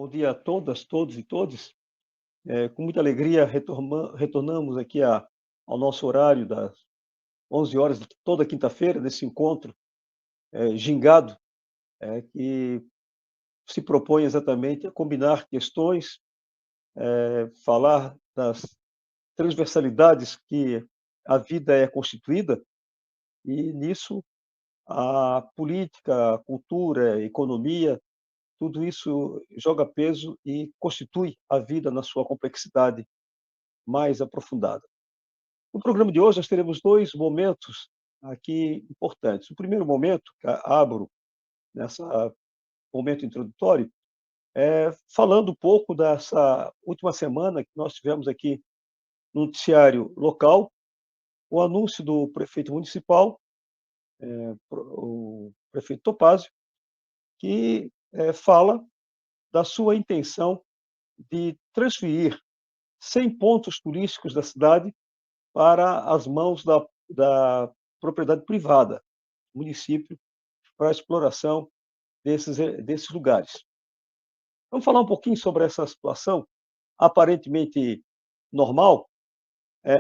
Bom dia a todas, todos e todes. Com muita alegria retornamos aqui ao nosso horário das 11 horas de toda quinta-feira, desse encontro gingado, que se propõe exatamente a combinar questões, falar das transversalidades que a vida é constituída, e nisso a política, a cultura, a economia, tudo isso joga peso e constitui a vida na sua complexidade mais aprofundada. No programa de hoje, nós teremos dois momentos aqui importantes. O primeiro momento, que abro nessa momento introdutório, falando um pouco dessa última semana que nós tivemos aqui no noticiário local, o anúncio do prefeito municipal, o prefeito Topázio, que fala da sua intenção de transferir 100 pontos turísticos da cidade para as mãos da propriedade privada, município, para a exploração desses lugares. Vamos falar um pouquinho sobre essa situação aparentemente normal,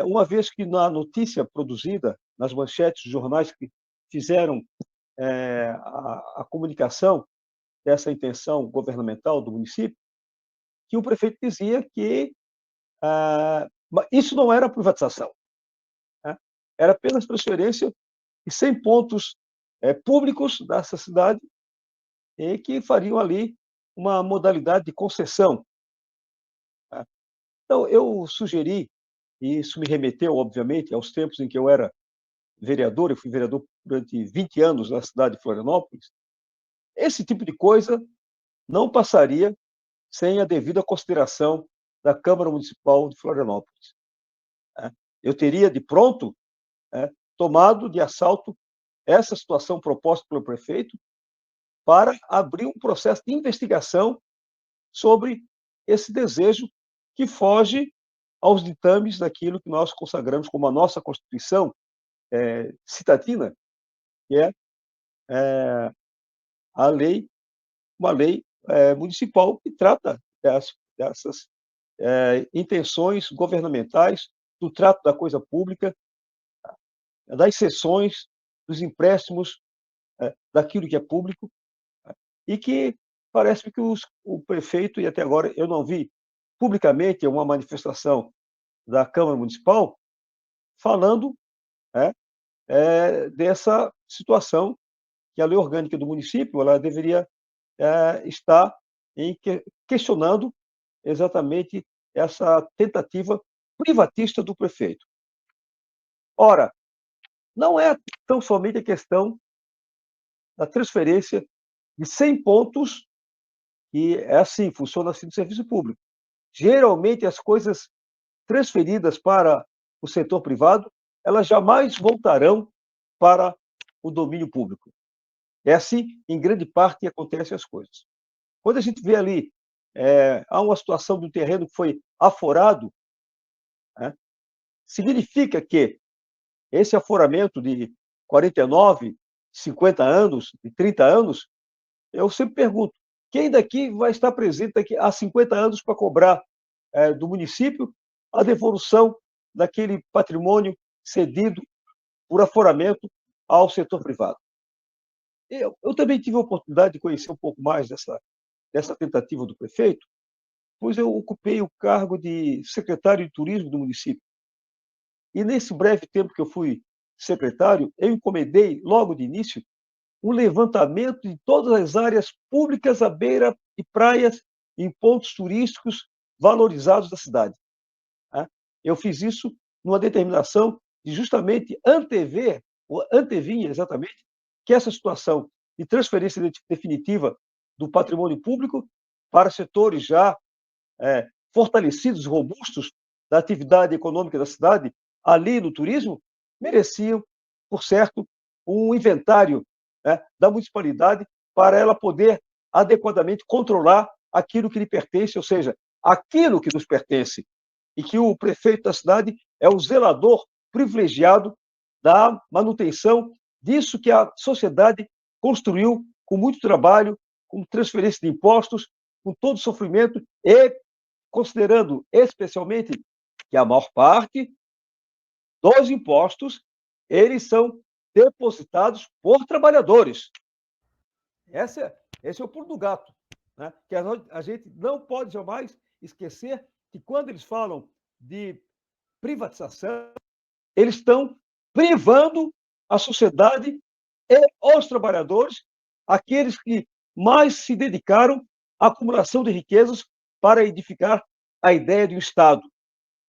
uma vez que na notícia produzida, nas manchetes dos jornais que fizeram a comunicação dessa intenção governamental do município, que o prefeito dizia que isso não era privatização, né? Era apenas transferência de 100 pontos públicos dessa cidade e que fariam ali uma modalidade de concessão, né. Então eu sugeri, e isso me remeteu, obviamente, aos tempos em que eu era vereador, eu fui vereador durante 20 anos na cidade de Florianópolis, esse tipo de coisa não passaria sem a devida consideração da Câmara Municipal de Florianópolis, né. Eu teria, de pronto, tomado de assalto essa situação proposta pelo prefeito para abrir um processo de investigação sobre esse desejo que foge aos ditames daquilo que nós consagramos como a nossa Constituição citadina, que é a lei, uma lei municipal que trata dessas intenções governamentais, do trato da coisa pública, das cessões, dos empréstimos, daquilo que é público, e que parece que o prefeito, e até agora eu não vi publicamente uma manifestação da Câmara Municipal falando, né, dessa situação, que a lei orgânica do município ela deveria estar questionando exatamente essa tentativa privatista do prefeito. Ora, não é tão somente a questão da transferência de 100 pontos, que é assim, funciona assim no serviço público. Geralmente, as coisas transferidas para o setor privado, elas jamais voltarão para o domínio público. É assim, em grande parte, que acontecem as coisas. Quando a gente vê ali, há uma situação de um terreno que foi aforado, né, significa que esse aforamento de 49, 50 anos, de 30 anos, eu sempre pergunto, quem daqui vai estar presente daqui a 50 anos para cobrar do município a devolução daquele patrimônio cedido por aforamento ao setor privado? Eu também tive a oportunidade de conhecer um pouco mais dessa tentativa do prefeito, pois eu ocupei o cargo de secretário de turismo do município. E nesse breve tempo que eu fui secretário, eu encomendei, logo de início, um levantamento de todas as áreas públicas à beira de praias em pontos turísticos valorizados da cidade, né. Eu fiz isso numa determinação de justamente antever, ou antevinha exatamente, que essa situação de transferência definitiva do patrimônio público para setores já fortalecidos, robustos da atividade econômica da cidade, ali no turismo, mereciam, por certo, um inventário, né, da municipalidade para ela poder adequadamente controlar aquilo que lhe pertence, ou seja, aquilo que nos pertence, e que o prefeito da cidade é o zelador privilegiado da manutenção disso que a sociedade construiu com muito trabalho, com transferência de impostos com todo o sofrimento e considerando especialmente que a maior parte dos impostos, eles são depositados por trabalhadores. Esse é o pulo do gato, né? Que a gente não pode jamais esquecer que quando eles falam de privatização, eles estão privando a sociedade e os trabalhadores, aqueles que mais se dedicaram à acumulação de riquezas para edificar a ideia de um Estado.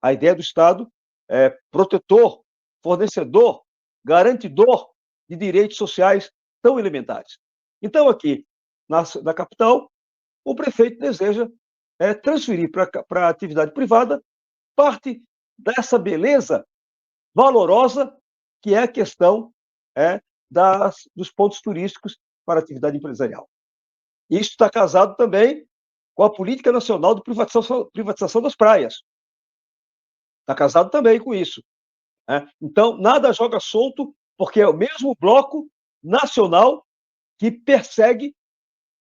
A ideia do Estado é protetor, fornecedor, garantidor de direitos sociais tão elementares. Então, aqui, na capital, o prefeito deseja transferir para a atividade privada parte dessa beleza valorosa que é a questão dos pontos turísticos para a atividade empresarial. Isso está casado também com a política nacional de privatização das praias. Está casado também com isso. Então, nada joga solto, porque é o mesmo bloco nacional que persegue,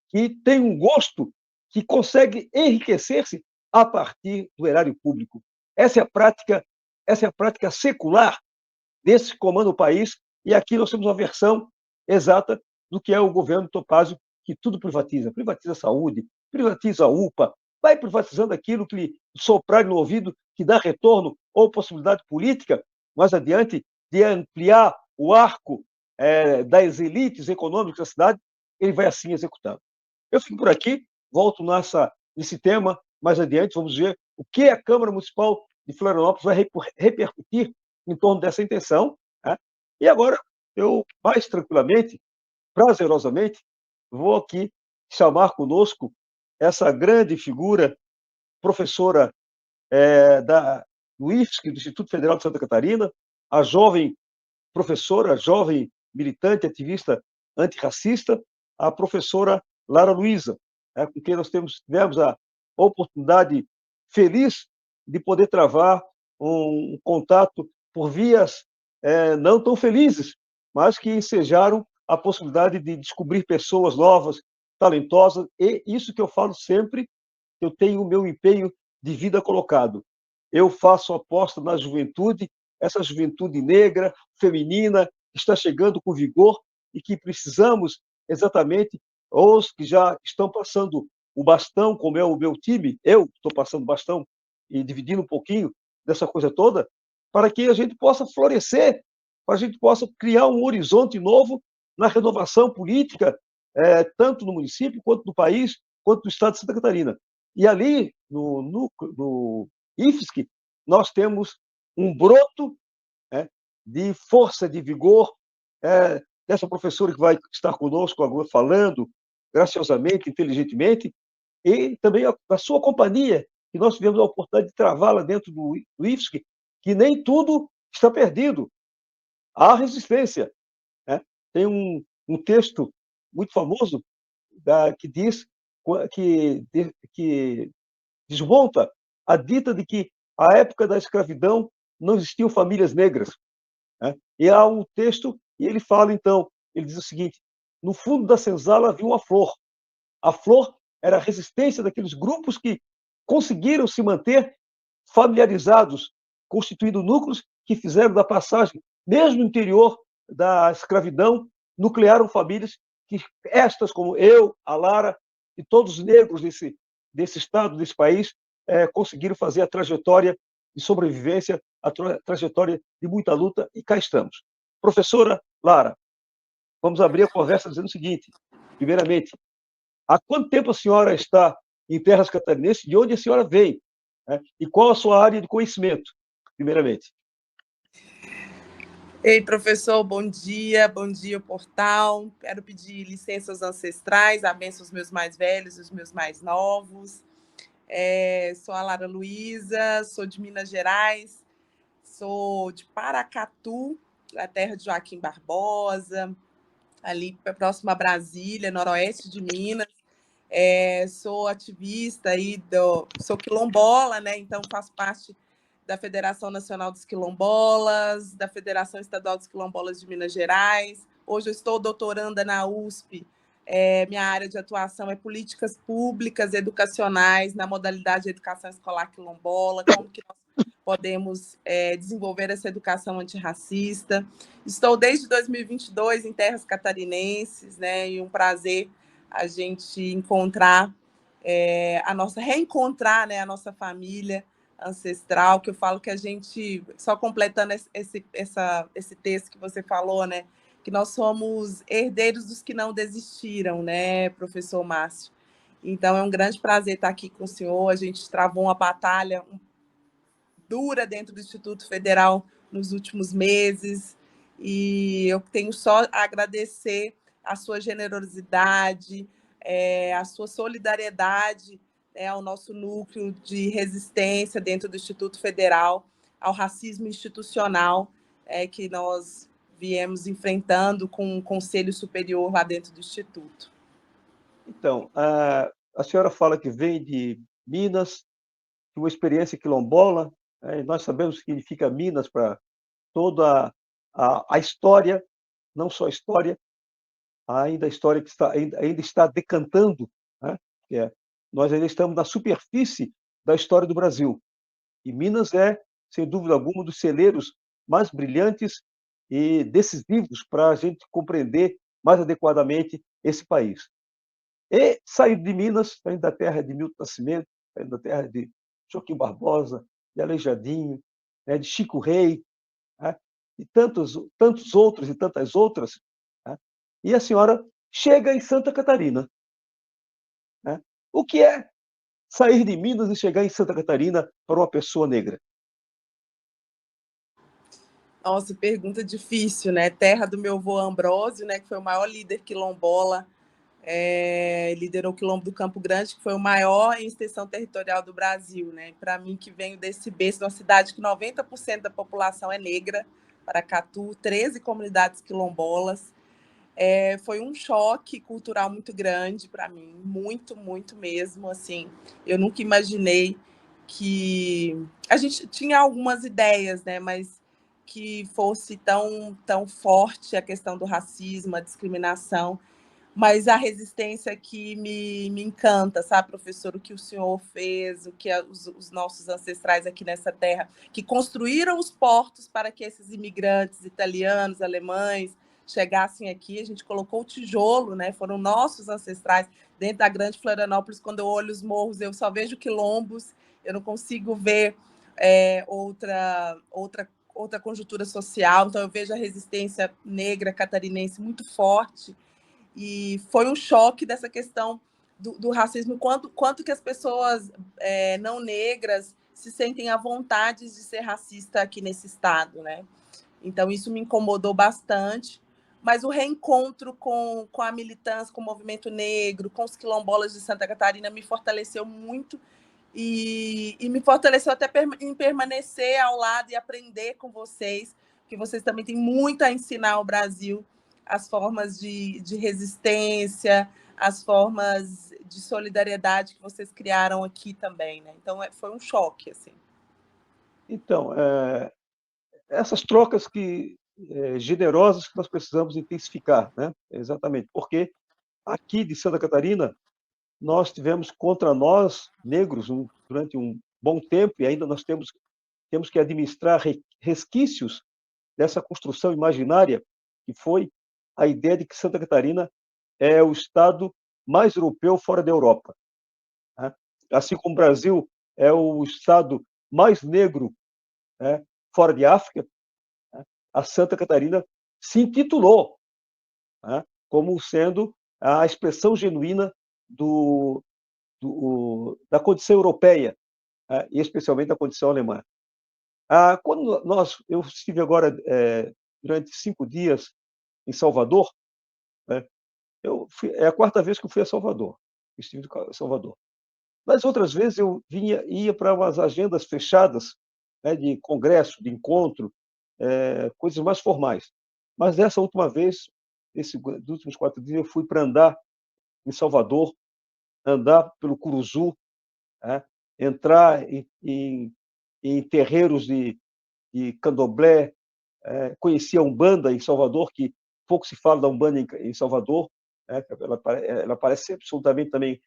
que tem um gosto, que consegue enriquecer-se a partir do erário público. Essa é a prática secular desse que comanda o país, e aqui nós temos uma versão exata do que é o governo Topázio, que tudo privatiza. Privatiza a saúde, privatiza a UPA, vai privatizando aquilo que lhe soprar no ouvido, que dá retorno ou possibilidade política, mais adiante, de ampliar o arco das elites econômicas da cidade, ele vai assim executando. Eu fico por aqui, volto nesse tema mais adiante, vamos ver o que a Câmara Municipal de Florianópolis vai repercutir em torno dessa intenção. Né? E agora, eu mais tranquilamente, prazerosamente, vou aqui chamar conosco essa grande figura, professora do IFSC, do Instituto Federal de Santa Catarina, a jovem professora, jovem militante, ativista antirracista, a professora Lara Luiza, com quem nós tivemos a oportunidade feliz de poder travar um contato por vias não tão felizes, mas que ensejaram a possibilidade de descobrir pessoas novas, talentosas, e isso que eu falo sempre, eu tenho o meu empenho de vida colocado. Eu faço aposta na juventude, essa juventude negra, feminina, que está chegando com vigor e que precisamos exatamente, os que já estão passando o bastão, como é o meu time, eu estou passando bastão e dividindo um pouquinho dessa coisa toda, para que a gente possa florescer, para a gente possa criar um horizonte novo na renovação política, tanto no município, quanto no país, quanto no estado de Santa Catarina. E ali, no IFSC, nós temos um broto de força, de vigor, dessa professora que vai estar conosco agora falando graciosamente, inteligentemente, e também a sua companhia, que nós tivemos a oportunidade de travá-la dentro do IFSC, que nem tudo está perdido. Há resistência. Né? Tem um texto muito famoso que diz que desmonta a dita de que a época da escravidão não existiam famílias negras. Né? E há um texto, e ele fala então, ele diz o seguinte: no fundo da senzala havia uma flor. A flor era a resistência daqueles grupos que conseguiram se manter familiarizados, constituindo núcleos que fizeram da passagem, mesmo no interior da escravidão, nuclearam famílias que estas, como eu, a Lara e todos os negros desse estado, desse país, conseguiram fazer a trajetória de sobrevivência, a trajetória de muita luta, e cá estamos. Professora Lara, vamos abrir a conversa dizendo o seguinte: primeiramente, há quanto tempo a senhora está em terras catarinenses? De onde a senhora vem? Né? E qual a sua área de conhecimento, primeiramente? Ei, professor, bom dia, portal. Quero pedir licença aos ancestrais, a bênção aos meus mais velhos e os meus mais novos. Sou a Lara Luiza, sou de Minas Gerais, sou de Paracatu, a terra de Joaquim Barbosa, ali próximo a Brasília, noroeste de Minas. Sou ativista aí sou quilombola, né? Então faço parte da Federação Nacional dos Quilombolas, da Federação Estadual dos Quilombolas de Minas Gerais. Hoje eu estou doutoranda na USP, Minha área de atuação é políticas públicas educacionais na modalidade de educação escolar quilombola, como que nós podemos desenvolver essa educação antirracista. Estou desde 2022 em terras catarinenses, né, e um prazer a gente reencontrar, né, a nossa família ancestral, que eu falo que a gente, só completando esse texto que você falou, né, que nós somos herdeiros dos que não desistiram, né, professor Márcio? Então, é um grande prazer estar aqui com o senhor. A gente travou uma batalha dura dentro do Instituto Federal nos últimos meses, e eu tenho só a agradecer a sua generosidade, a sua solidariedade, ao nosso núcleo de resistência dentro do Instituto Federal, ao racismo institucional que nós viemos enfrentando com um conselho superior lá dentro do Instituto. Então, a senhora fala que vem de Minas, de uma experiência quilombola, né, e nós sabemos o que significa Minas para toda a história, não só a história, ainda a história que ainda está decantando, né, que é, nós ainda estamos na superfície da história do Brasil. E Minas é, sem dúvida alguma, um dos celeiros mais brilhantes e decisivos para a gente compreender mais adequadamente esse país. E sair de Minas, saindo da terra de Milton Nascimento, saindo da terra de Joaquim Barbosa, de Aleijadinho, né, de Chico Rei, né, e tantos outros e tantas outras, né, e a senhora chega em Santa Catarina. Né? O que é sair de Minas e chegar em Santa Catarina para uma pessoa negra? Nossa, pergunta difícil, né? Terra do meu avô Ambrósio, né, que foi o maior líder quilombola, liderou o Quilombo do Campo Grande, que foi o maior em extensão territorial do Brasil, né? Para mim, que venho desse berço, de uma cidade que 90% da população é negra, Paracatu, 13 comunidades quilombolas, foi um choque cultural muito grande para mim, muito, muito mesmo, assim. Eu nunca imaginei que a gente tinha algumas ideias, né, mas que fosse tão forte a questão do racismo, a discriminação, mas a resistência que me encanta, sabe, professor, o que o senhor fez, o que os nossos ancestrais aqui nessa terra, que construíram os portos para que esses imigrantes italianos, alemães, chegassem aqui, a gente colocou o tijolo, né? Foram nossos ancestrais dentro da Grande Florianópolis. Quando eu olho os morros, eu só vejo quilombos, eu não consigo ver outra conjuntura social. Então, eu vejo a resistência negra catarinense muito forte. E foi um choque dessa questão do racismo, quanto que as pessoas não negras se sentem à vontade de ser racista aqui nesse estado, né? Então, isso me incomodou bastante, mas o reencontro com a militância, com o movimento negro, com os quilombolas de Santa Catarina me fortaleceu muito e me fortaleceu até em permanecer ao lado e aprender com vocês, que vocês também têm muito a ensinar ao Brasil, as formas de resistência, as formas de solidariedade que vocês criaram aqui também, né? Então, foi um choque, assim. Então, essas trocas generosas que nós precisamos intensificar, né? Exatamente, porque aqui de Santa Catarina nós tivemos contra nós negros durante um bom tempo e ainda nós temos que administrar resquícios dessa construção imaginária que foi a ideia de que Santa Catarina é o estado mais europeu fora da Europa, né? Assim como o Brasil é o estado mais negro, né, fora de África, né, a Santa Catarina se intitulou, né, como sendo a expressão genuína da condição europeia, né, e especialmente da condição alemã. Eu estive agora durante 5 dias em Salvador, né, é a quarta vez que eu fui a Salvador, estive em Salvador. Nas outras vezes eu ia para umas agendas fechadas, né, de congresso, de encontro, coisas mais formais. Mas dessa última vez, dos últimos 4 dias, eu fui para andar em Salvador, andar pelo Curuzu, né, entrar em terreiros de candomblé, conheci a Umbanda em Salvador, que pouco se fala da Umbanda em Salvador, né? Ela parece ser absolutamente também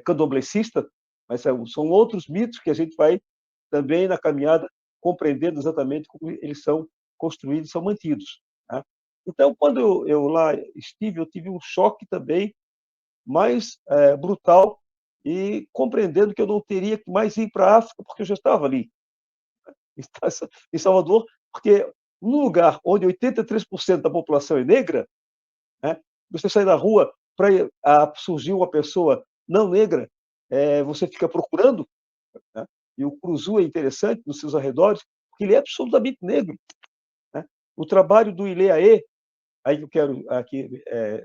candomblessista, mas são outros mitos que a gente vai também na caminhada compreendendo exatamente como eles são construídos, são mantidos. Tá? Então, quando eu lá estive, eu tive um choque também mais brutal e compreendendo que eu não teria que mais ir para a África, porque eu já estava ali, em Salvador, porque num lugar onde 83% da população é negra, né, você sai na rua para surgir uma pessoa não negra, você fica procurando, né, e o Cruzu é interessante nos seus arredores, porque ele é absolutamente negro. Né? O trabalho do Ileaê, aí que eu quero aqui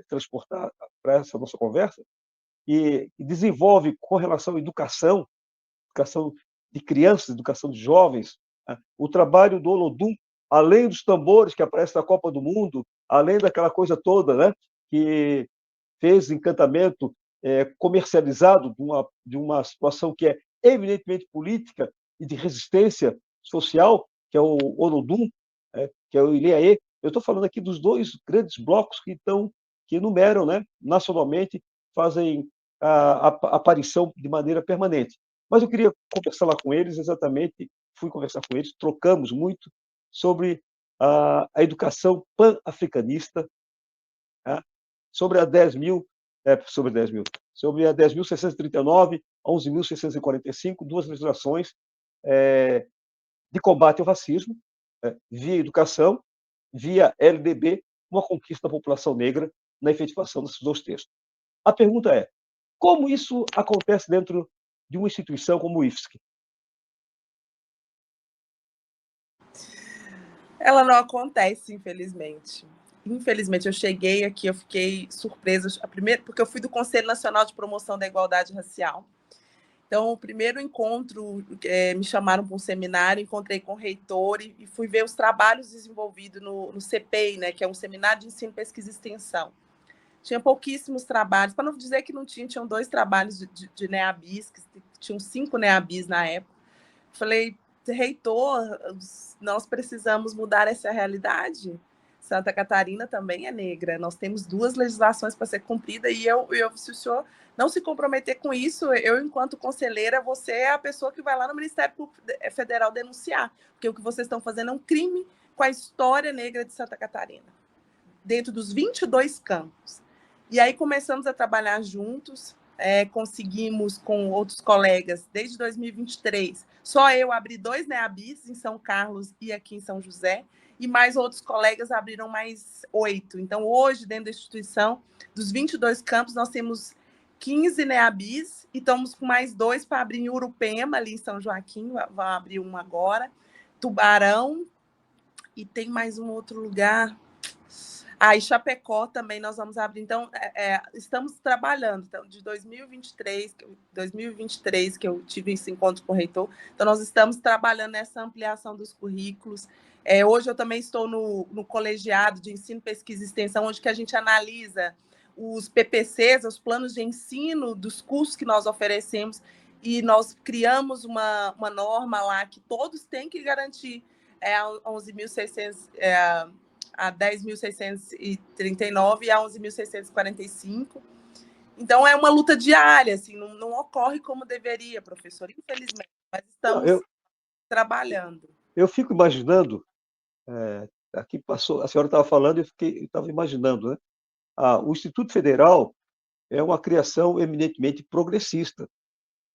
transportar para essa nossa conversa, e desenvolve com relação à educação de crianças, educação de jovens, né? O trabalho do Olodum, além dos tambores que aparecem na Copa do Mundo, além daquela coisa toda, né? Que fez encantamento comercializado de uma situação que é eminentemente política e de resistência social, que é o Olodum, que é o Ilhéaê. Eu estou falando aqui dos dois grandes blocos que enumeram, né, nacionalmente, fazem a aparição de maneira permanente. Mas eu queria conversar lá com eles, exatamente, fui conversar com eles, trocamos muito sobre a educação pan-africanista, tá? Sobre a 10.000, sobre a 10.639 a 11.645, duas legislações de combate ao racismo, via educação, via LDB, uma conquista da população negra na efetivação desses dois textos. A pergunta é, como isso acontece dentro de uma instituição como o IFSC? Ela não acontece, infelizmente. Infelizmente, eu cheguei aqui, eu fiquei surpresa, porque eu fui do Conselho Nacional de Promoção da Igualdade Racial. Então, o primeiro encontro, me chamaram para um seminário, encontrei com o reitor e fui ver os trabalhos desenvolvidos no CPEI, né, que é um Seminário de Ensino, Pesquisa e Extensão. Tinha pouquíssimos trabalhos, para não dizer que não tinha, tinham 2 trabalhos de NEABIS, que tinham 5 NEABIS na época. Falei, reitor, nós precisamos mudar essa realidade. Santa Catarina também é negra. Nós temos 2 legislações para ser cumprida e se o senhor não se comprometer com isso, eu, enquanto conselheira, você é a pessoa que vai lá no Ministério Público Federal denunciar, porque o que vocês estão fazendo é um crime com a história negra de Santa Catarina, dentro dos 22 campos. E aí começamos a trabalhar juntos, conseguimos com outros colegas, desde 2023, só eu abri 2 NEABIS em São Carlos e aqui em São José, e mais outros colegas abriram mais 8. Então, hoje, dentro da instituição, dos 22 campos, nós temos 15 NEABIS e estamos com mais 2 para abrir em Urupema, ali em São Joaquim, vão abrir um agora, Tubarão, e tem mais um outro lugar. E Chapecó também nós vamos abrir. Então, estamos trabalhando. Então, de 2023, que eu tive esse encontro com o reitor, então nós estamos trabalhando nessa ampliação dos currículos. Hoje eu também estou no colegiado de ensino, pesquisa e extensão, onde que a gente analisa os PPCs, os planos de ensino dos cursos que nós oferecemos, e nós criamos uma norma lá que todos têm que garantir 11.600... a 10.639 e a 11.645. Então, é uma luta diária, assim, não ocorre como deveria, professor, infelizmente, mas estamos trabalhando. Eu fico imaginando, aqui passou, a senhora estava falando e eu estava imaginando, né? O Instituto Federal é uma criação eminentemente progressista.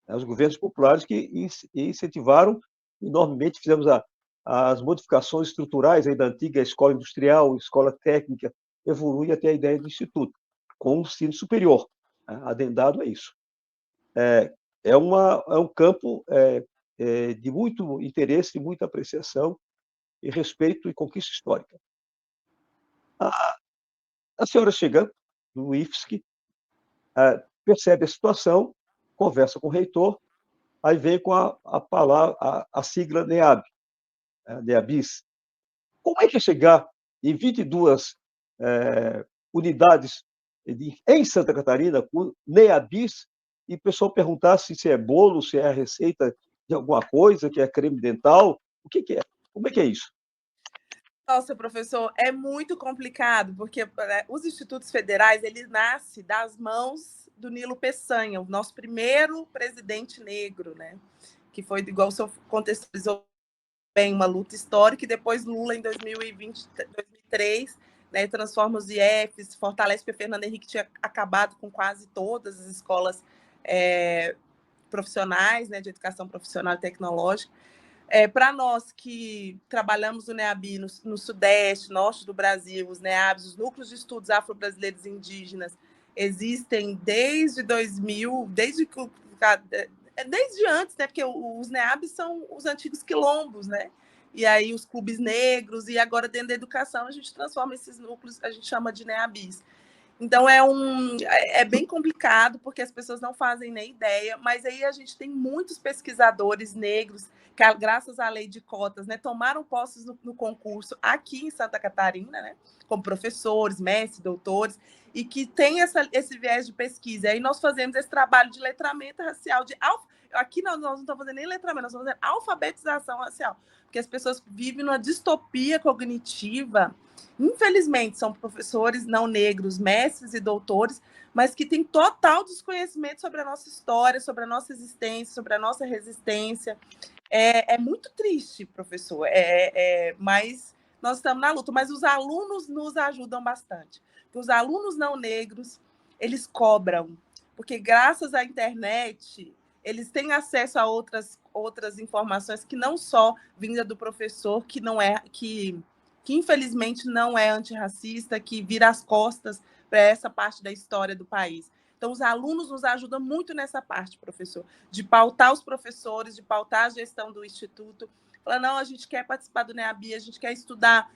Né? Os governos populares que incentivaram enormemente, fizemos as modificações estruturais aí da antiga escola industrial, escola técnica, evolui até a ideia do instituto, com o ensino superior, né? Adendado a isso. É um campo de muito interesse, de muita apreciação e respeito e conquista histórica. A senhora chega no IFSC, percebe a situação, conversa com o reitor, aí vem com a palavra, a sigla NEAB, NEABIS. Como é que é chegar em 22 unidades em Santa Catarina com NEABIS e o pessoal perguntar se é bolo, se é a receita de alguma coisa, que é creme dental, o que é? Como é que é isso? Nossa, professor, é muito complicado, porque os institutos federais, ele nasce das mãos do Nilo Peçanha, o nosso primeiro presidente negro, né? Que foi, igual o senhor contextualizou bem, uma luta histórica, e depois Lula, em 2020, 2003, né, transforma os IFs, fortalece, porque Fernando Henrique tinha acabado com quase todas as escolas profissionais, né, de educação profissional e tecnológica. Para nós que trabalhamos no NEABI, no Sudeste, Norte do Brasil, os NEABs, os núcleos de estudos afro-brasileiros e indígenas, existem desde 2000, desde antes, né? Porque os NEABs são os antigos quilombos, né? E aí os clubes negros, e agora dentro da educação a gente transforma esses núcleos, a gente chama de NEABis. Então é bem complicado, porque as pessoas não fazem nem ideia, mas aí a gente tem muitos pesquisadores negros que, graças à lei de cotas, né, tomaram posses no concurso aqui em Santa Catarina, né, como professores, mestres, doutores, e que tem esse viés de pesquisa. Aí nós fazemos esse trabalho de letramento racial, aqui nós não estamos fazendo nem letramento, nós estamos fazendo alfabetização racial, porque as pessoas vivem numa distopia cognitiva. Infelizmente, são professores não negros, mestres e doutores, mas que têm total desconhecimento sobre a nossa história, sobre a nossa existência, sobre a nossa resistência. É muito triste, professor, mas nós estamos na luta. Mas os alunos nos ajudam bastante. Os alunos não negros, eles cobram, porque graças à internet, eles têm acesso a outras informações que não só vinda do professor, que infelizmente não é antirracista, que vira as costas para essa parte da história do país. Então, os alunos nos ajudam muito nessa parte, professor, de pautar os professores, de pautar a gestão do Instituto. Falar, não, a gente quer participar do NEABI, a gente quer estudar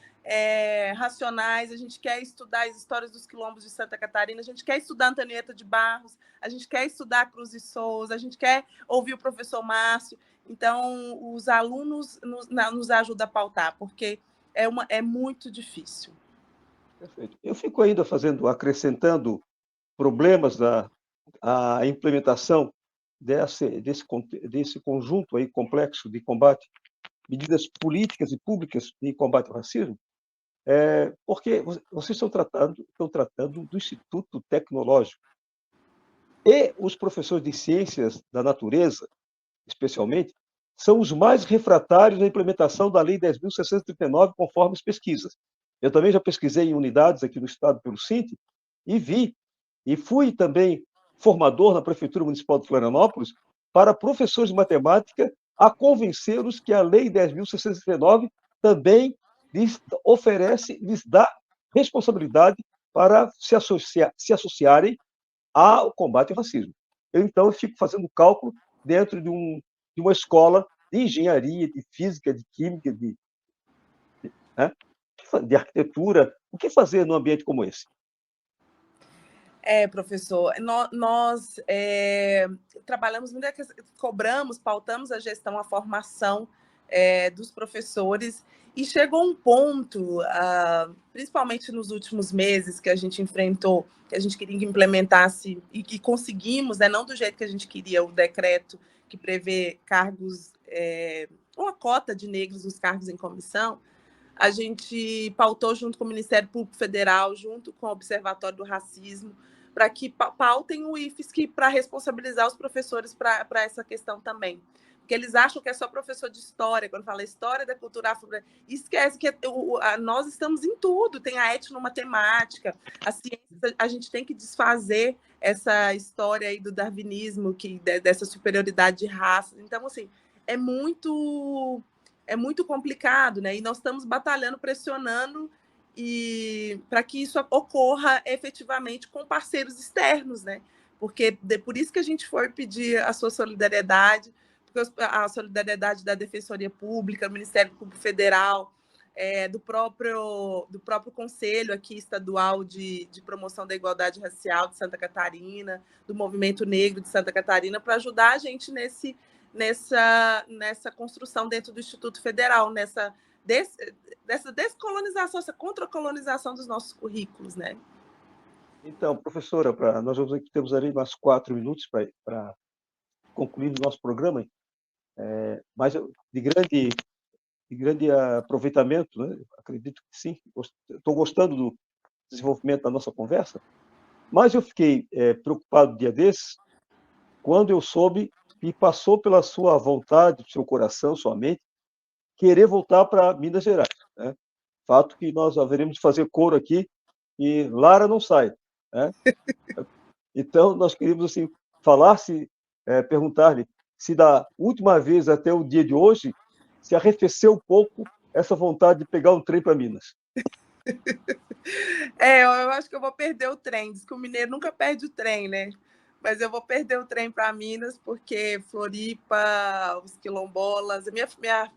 racionais, a gente quer estudar as histórias dos quilombos de Santa Catarina, a gente quer estudar Antonieta de Barros, a gente quer estudar Cruz e Souza, a gente quer ouvir o professor Márcio. Então, os alunos nos ajudam a pautar, porque é muito difícil. Perfeito. Eu fico ainda acrescentando problemas da a implementação desse conjunto aí complexo de combate, medidas políticas e públicas de combate ao racismo, porque vocês estão tratando do Instituto Tecnológico. E os professores de ciências da natureza, especialmente, são os mais refratários à implementação da Lei 10.639, conforme as pesquisas. Eu também já pesquisei em unidades aqui no estado pelo CINTE e vi, e fui também formador na Prefeitura Municipal de Florianópolis para professores de matemática a convencê-los que a Lei 10.639 também lhes dá responsabilidade para se associarem ao combate ao racismo. Então, eu fico fazendo cálculo dentro de uma escola de engenharia, de física, de química, né, de arquitetura. O que fazer num ambiente como esse? Professor, nós trabalhamos muito, cobramos, pautamos a gestão, a formação dos professores, e chegou um ponto, principalmente nos últimos meses, que a gente enfrentou, que a gente queria que implementasse, e que conseguimos, né, não do jeito que a gente queria, o decreto que prevê cargos, uma cota de negros nos cargos em comissão. A gente pautou junto com o Ministério Público Federal, junto com o Observatório do Racismo, para que pautem o IFSC para responsabilizar os professores para essa questão também. Porque eles acham que é só professor de história, quando fala história da cultura afro, esquece que nós estamos em tudo, tem a etnomatemática, a ciência, a gente tem que desfazer essa história aí do darwinismo, dessa superioridade de raça. Então, assim, é muito complicado, né? E nós estamos batalhando, pressionando e para que isso ocorra efetivamente com parceiros externos, né? Porque por isso que a gente foi pedir a sua solidariedade, porque a solidariedade da Defensoria Pública, do Ministério Público Federal, do próprio Conselho aqui estadual de promoção da igualdade racial de Santa Catarina, do Movimento Negro de Santa Catarina, para ajudar a gente nessa construção dentro do Instituto Federal, dessa descolonização, essa contracolonização dos nossos currículos, né? Então, professora, nós temos ali mais 4 minutos para concluir o nosso programa, mas de grande de grande aproveitamento, né? Acredito que sim. Estou gostando do desenvolvimento da nossa conversa, mas eu fiquei preocupado um dia desses, quando eu soube que passou pela sua vontade, seu coração, sua mente, querer voltar para Minas Gerais, né? Fato que nós haveremos de fazer coro aqui e Lara não sai, né? Então, nós queríamos assim, falar, perguntar-lhe se da última vez até o dia de hoje se arrefeceu um pouco essa vontade de pegar um trem para Minas. Eu acho que eu vou perder o trem. Diz que o mineiro nunca perde o trem, né? Mas eu vou perder o trem para Minas, porque Floripa, os quilombolas,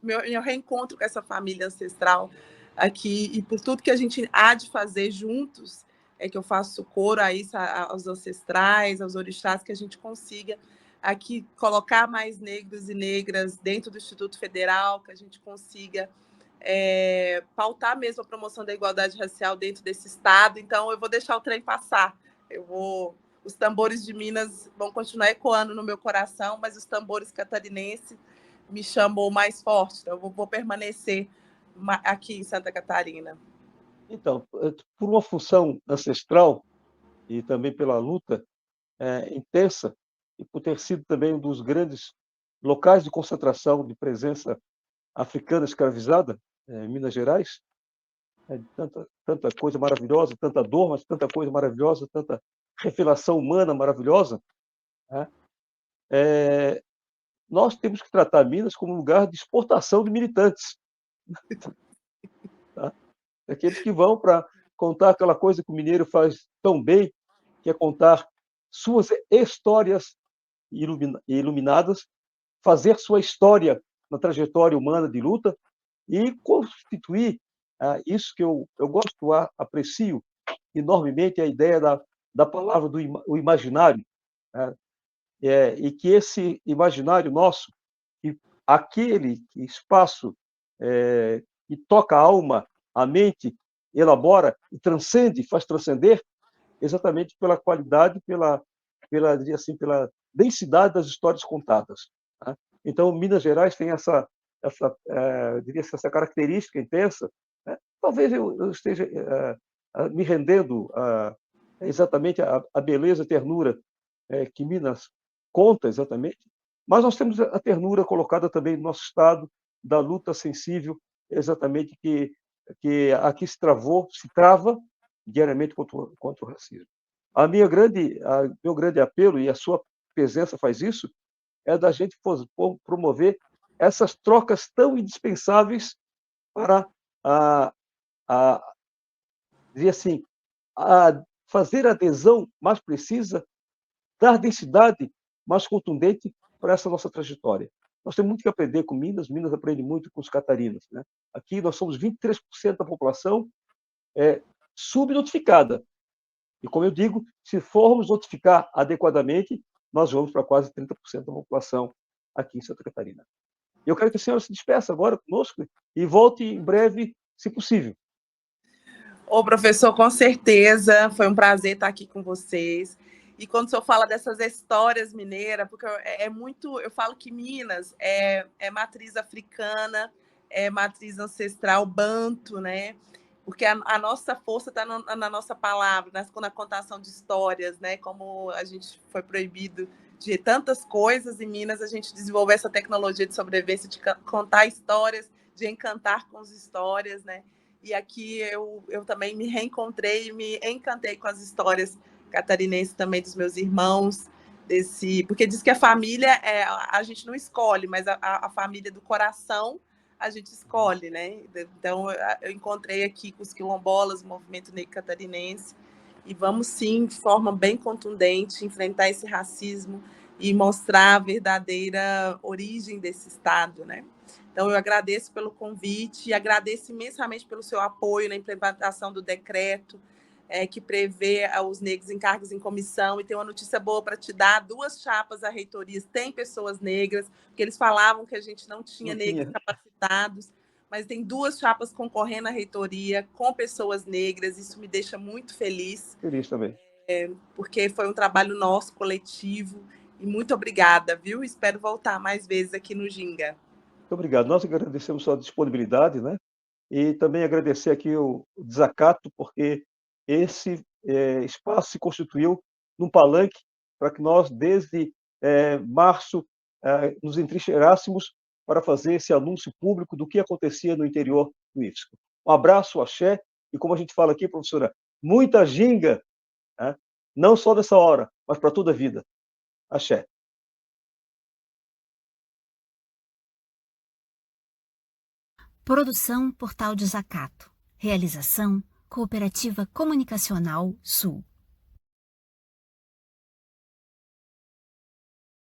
meu reencontro com essa família ancestral aqui, e por tudo que a gente há de fazer juntos, é que eu faço coro a isso, aos ancestrais, aos orixás, que a gente consiga aqui colocar mais negros e negras dentro do Instituto Federal, que a gente consiga pautar mesmo a promoção da igualdade racial dentro desse estado. Então, eu vou deixar o trem passar. Os tambores de Minas vão continuar ecoando no meu coração, mas os tambores catarinenses me chamam mais forte. Então, eu vou permanecer aqui em Santa Catarina. Então, por uma função ancestral e também pela luta intensa, e por ter sido também um dos grandes locais de concentração de presença africana escravizada, em Minas Gerais, tanta coisa maravilhosa, tanta dor, mas tanta coisa maravilhosa, tanta revelação humana maravilhosa, né? Nós temos que tratar Minas como um lugar de exportação de militantes, tá? Aqueles que vão para contar aquela coisa que o mineiro faz tão bem, que é contar suas histórias iluminadas, fazer sua história na trajetória humana de luta e constituir isso que eu gosto, aprecio enormemente, a ideia da palavra do imaginário, né? E que esse imaginário nosso, que aquele espaço que toca a alma, a mente, elabora e transcende, faz transcender, exatamente pela qualidade, diria assim, pela densidade das histórias contadas, né? Então, Minas Gerais tem diria assim, essa característica intensa, né? Talvez eu esteja me rendendo exatamente a beleza, a ternura que Minas conta exatamente, mas nós temos a ternura colocada também no nosso estado da luta sensível, exatamente que aqui se trava diariamente contra o racismo. Meu grande apelo, e a sua presença faz isso, é da gente promover essas trocas tão indispensáveis para a, a, dizer assim, a fazer a adesão mais precisa, dar densidade mais contundente para essa nossa trajetória. Nós temos muito que aprender com Minas, Minas aprende muito com os catarinas, né? Aqui nós somos 23% da população subnotificada. E, como eu digo, se formos notificar adequadamente, nós vamos para quase 30% da população aqui em Santa Catarina. Eu quero que a senhora se despeça agora conosco e volte em breve, se possível. Ô, professor, com certeza, foi um prazer estar aqui com vocês. E quando o senhor fala dessas histórias mineiras, porque muito, eu falo que Minas é matriz africana, é matriz ancestral banto, né? Porque a nossa força está na nossa palavra, na contação de histórias, né? Como a gente foi proibido de tantas coisas, em Minas a gente desenvolveu essa tecnologia de sobrevivência, de contar histórias, de encantar com as histórias, né? E aqui eu também me reencontrei e me encantei com as histórias catarinenses também dos meus irmãos, porque diz que a família a gente não escolhe, mas a família do coração a gente escolhe, né? Então eu encontrei aqui com os quilombolas, o movimento negro catarinense, e vamos sim, de forma bem contundente, enfrentar esse racismo e mostrar a verdadeira origem desse Estado, né? Então, eu agradeço pelo convite e agradeço imensamente pelo seu apoio na implementação do decreto que prevê os negros em cargos em comissão. E tem uma notícia boa para te dar: 2 chapas à reitoria têm pessoas negras, porque eles falavam que a gente não tinha negros capacitados, mas tem 2 chapas concorrendo à reitoria com pessoas negras. Isso me deixa muito feliz. Feliz também. Porque foi um trabalho nosso, coletivo. E muito obrigada, viu? Espero voltar mais vezes aqui no Ginga. Muito obrigado. Nós agradecemos sua disponibilidade, né, e também agradecer aqui o desacato, porque esse, espaço se constituiu num palanque para que nós, desde, março, nos entrincheirássemos para fazer esse anúncio público do que acontecia no interior do IFSC. Um abraço, axé, e como a gente fala aqui, professora, muita ginga, né, não só dessa hora, mas para toda a vida. Axé. Produção Portal Desacato. Realização Cooperativa Comunicacional Sul.